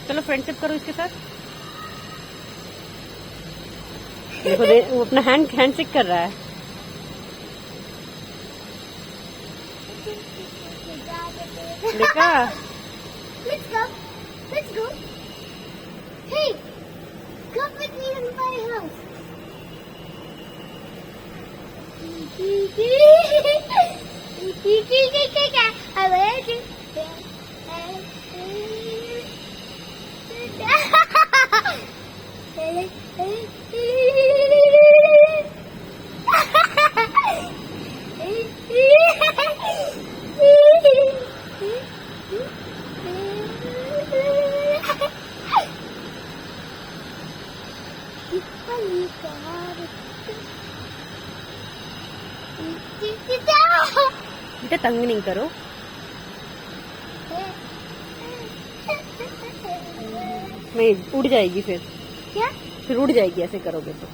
चलो फ्रेंडशिप करो इसके साथ। देखो वो अपना हैंड शेक कर रहा है। देखा? Let's go. Let's go. Hey, come with me in my house. I will do. बेटा तंग नहीं करो। नहीं उड़ जाएगी फिर। क्या? फिर उड़ जाएगी ऐसे करोगे तो।